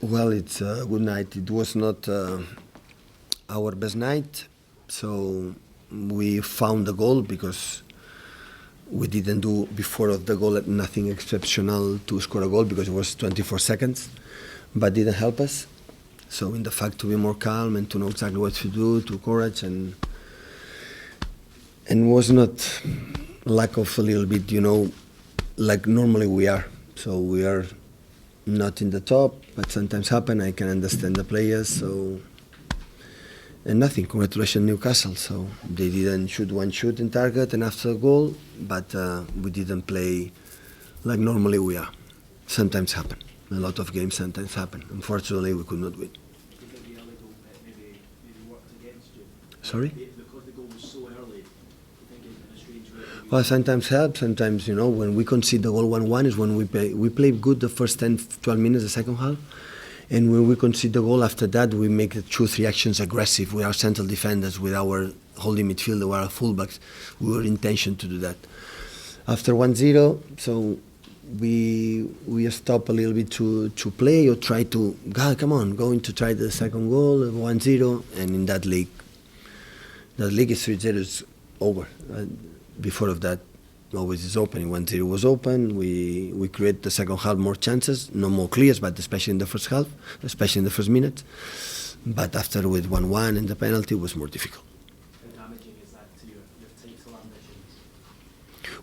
Well, it's a good night. It was not our best night, so we found the goal because we didn't do before of the goal nothing exceptional to score a goal because it was 24 seconds, but didn't help us. So in the fact to be more calm and to know exactly what to do, to courage and was not lack of a little bit, like normally we are. So we are not in the top, but sometimes happen. I can understand the players. So and nothing. Congratulations, Newcastle. So they didn't shoot one shoot in target and after the goal, but we didn't play like normally we are. Sometimes happen. A lot of games sometimes happen. Unfortunately, we could not win. Maybe worked against you. Sorry? Because the goal was so early, I think in a strange way. Well, sometimes helps. Sometimes, when we concede the goal 1-1 is when we play good the first 10, 12 minutes, the second half. And when we concede the goal after that, we make the 2-3 actions aggressive with our central defenders, with our holding midfielder, with our fullbacks. We were intention to do that. After 1-0, so we stop a little bit to play or try to, God, come on, going to try the second goal, 1-0, and in that league is 3-0 is over. Before of that, always is open. 1-0 was open. We create the second half more chances, no more clears, but especially in the first half, especially in the first minute. But after with 1-1 and the penalty, it was more difficult. How damaging is that to your title ambitions?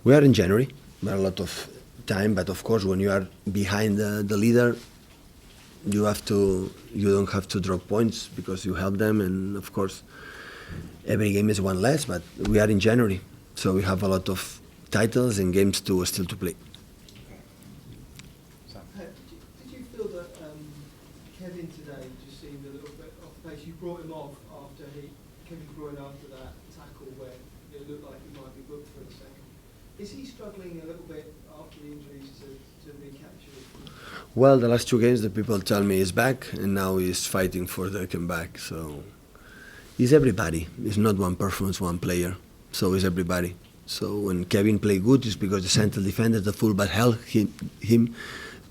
We are in January. There are a lot of time, but of course, when you are behind the leader, you don't have to drop points because you help them, and of course, every game is one less. But we are in January, so we have a lot of titles and games still to play. Did you feel that Kevin today just seemed a little bit off pace? You brought him off after Kevin Bruyne after that tackle where it looked like he might be booked for a second. Is he struggling a little bit after the injuries to recapture it? Well, the last two games, the people tell me he's back, and now he's fighting for the comeback. So he's everybody. It's not one performance, one player. So he's everybody. So when Kevin play good, it's because the central defender, the fullback, helped him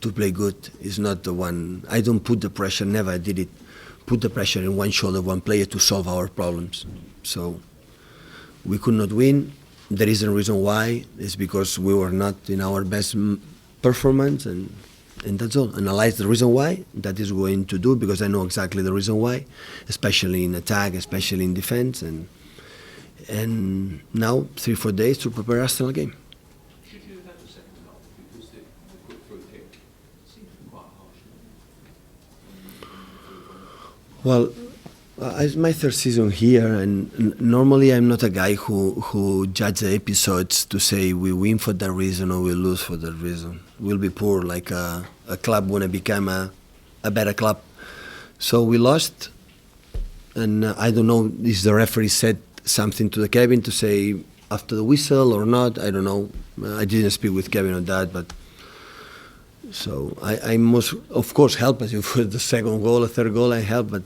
to play good. It's not the one. I don't put the pressure. Never did it. Put the pressure in one shoulder, one player to solve our problems. So we could not win. There is a reason why. It's because we were not in our best performance, and that's all. Analyze the reason why. That is going to do because I know exactly the reason why, especially in attack, especially in defense, and now 3-4 days to prepare Arsenal game. Should you have had the second half because the quick through kick seemed quite harsh? Well, it's my third season here, and normally I'm not a guy who judge the episodes to say we win for that reason or we lose for that reason. We'll be poor, like a club want to become a better club. So we lost, and I don't know if the referee said something to the Kevin to say after the whistle or not. I don't know. I didn't speak with Kevin on that, but so I must, of course, help us. If the second goal, a third goal, I help, but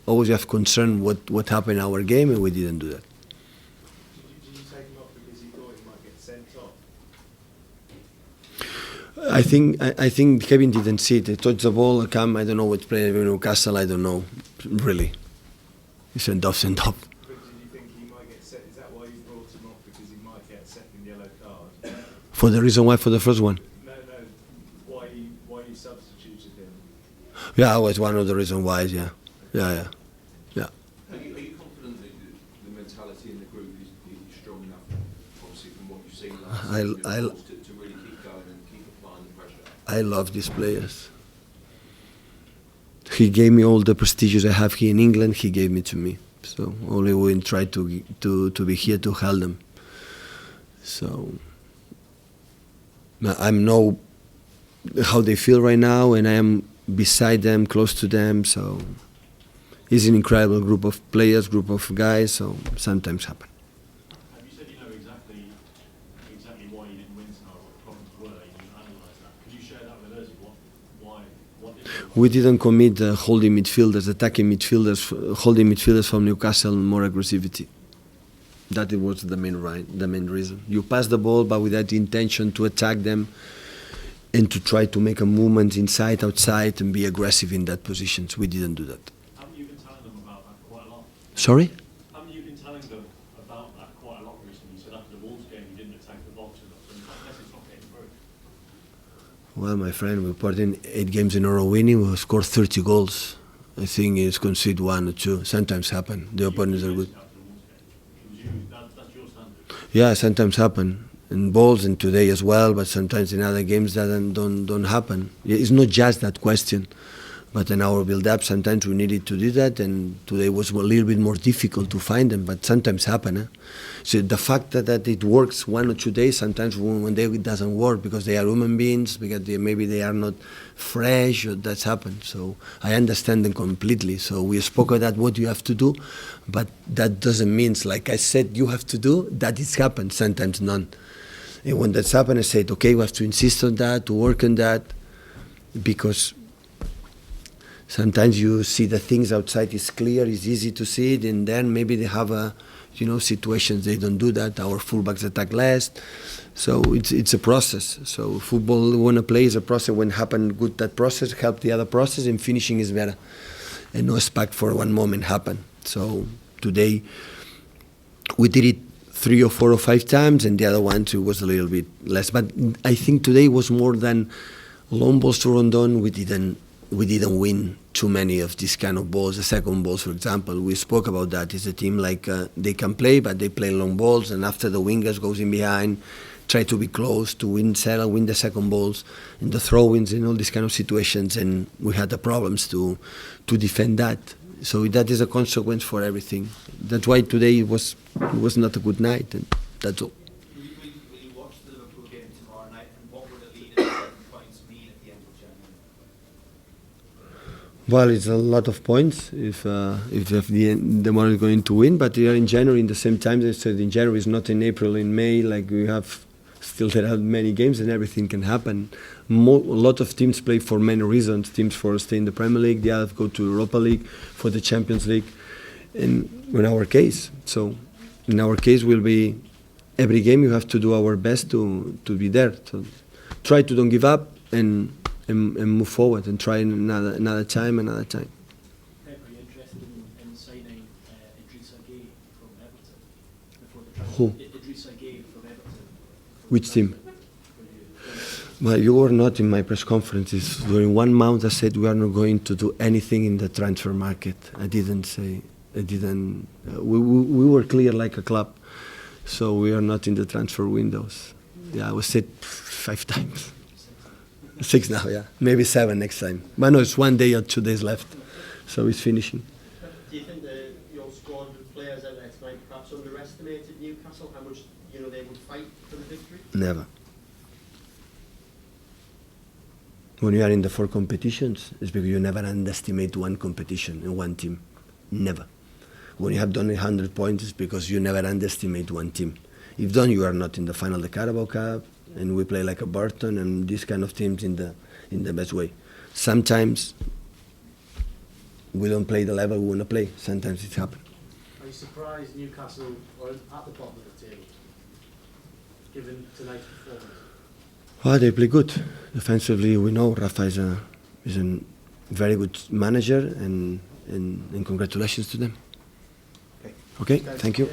always have concern what happened in our game, and we didn't do that. Did you take him off because you thought he might get sent off? I think Kevin didn't see it. He touched the ball, come. I don't know what player in Newcastle. I don't know, really. He sent off. But did you think he might get sent? Is that why you brought him off, because he might get a second yellow card? For the reason why, for the first one. No. Why you substituted him? Yeah, it was one of the reasons why. Yeah. Are you confident that the mentality in the group is strong enough, obviously from what you've seen last season, to really keep going and keep applying the pressure? I love these players. He gave me all the prestigious I have here in England. He gave me to me. So only we try to be here to help them. So I know how they feel right now, and I am beside them, close to them. So it's an incredible group of players, group of guys. So sometimes happen. You said you know exactly why you didn't win tonight, what the problems were. You didn't analyse that. Could you share that with us? What did you We didn't commit holding midfielders, attacking midfielders, holding midfielders from Newcastle more aggressivity. That was the main reason. You pass the ball, but without the intention to attack them. and to try to make a movement inside, outside, and be aggressive in that positions. We didn't do that. Haven't you been telling them about that quite a lot? Sorry? Haven't you been telling them about that quite a lot recently? You said after the Wolves game you didn't attack the box enough, so I guess it's not getting through. Well, my friend, we put in 8 games in a row winning. We scored 30 goals. I think it's concede 1 or 2. Sometimes happen. The opponents are good. After the Wolves game. That's your standard. Yeah, sometimes happen. In balls and today as well, but sometimes in other games that don't happen. It's not just that question, but in our build-up sometimes we needed to do that, and today was a little bit more difficult to find them, but sometimes happen. Eh? So the fact that it works 1 or 2 days, sometimes one day it doesn't work because they are human beings, because maybe they are not fresh, or that's happened. So I understand them completely. So we spoke about what you have to do, but that doesn't mean, like I said, you have to do, that it's happened, sometimes none. And when that's happened, I said, okay, we have to insist on that, to work on that, because sometimes you see the things outside is clear, it's easy to see it, and then maybe they have situations they don't do that. Our fullbacks attack less, so it's a process. So football, when a play is a process. When happen good, that process help the other process, and finishing is better, and no expect for one moment happen. So today we did it 3 or 4 or 5 times, and the other one too was a little bit less. But I think today was more than long balls to Rondon. We didn't win too many of these kind of balls. The second balls, for example, we spoke about that. It's a team like they can play, but they play long balls, and after the wingers goes in behind, try to be close to win the second balls, and the throw-ins and all these kind of situations, and we had the problems to defend that. So that is a consequence for everything. That's why today it was not a good night, and that's all. Will you watch the Liverpool game tomorrow night, and what would a lead at 7 points mean at the end of January? Well, it's a lot of points if the one is going to win, but we are in January in the same time. They said in January is not in April, in May, like we have. Still, there are many games and everything can happen. A lot of teams play for many reasons. Teams for stay in the Premier League, the others go to Europa League, for the Champions League. And in our case, will be every game you have to do our best to be there. So try to don't give up and move forward and try another time. Pep, are you interested in signing Idrissa Gueye from Everton before the transfer? Who? Idrissa Gueye from Everton. Which team? Well, you were not in my press conferences. During 1 month I said we are not going to do anything in the transfer market. We were clear like a club. So we are not in the transfer windows. Yeah, I was said 5 times. 6 now, yeah. Maybe 7 next time. But no, it's 1 day or 2 days left. So it's finishing. Do you think your squad of players out there tonight perhaps underestimated Newcastle, how much they would fight for the victory? Never. When you are in the 4 competitions, it's because you never underestimate one competition and one team. Never. When you have done 100 points, it's because you never underestimate one team. If done, you are not in the final of the Carabao Cup, and we play like a Burton and these kind of teams in the best way. Sometimes we don't play the level we want to play. Sometimes it happens. Are you surprised Newcastle are at the bottom of the table, given tonight's performance? Well, they play good. Defensively, we know Rafa is a very good manager, and congratulations to them. Okay, thank you.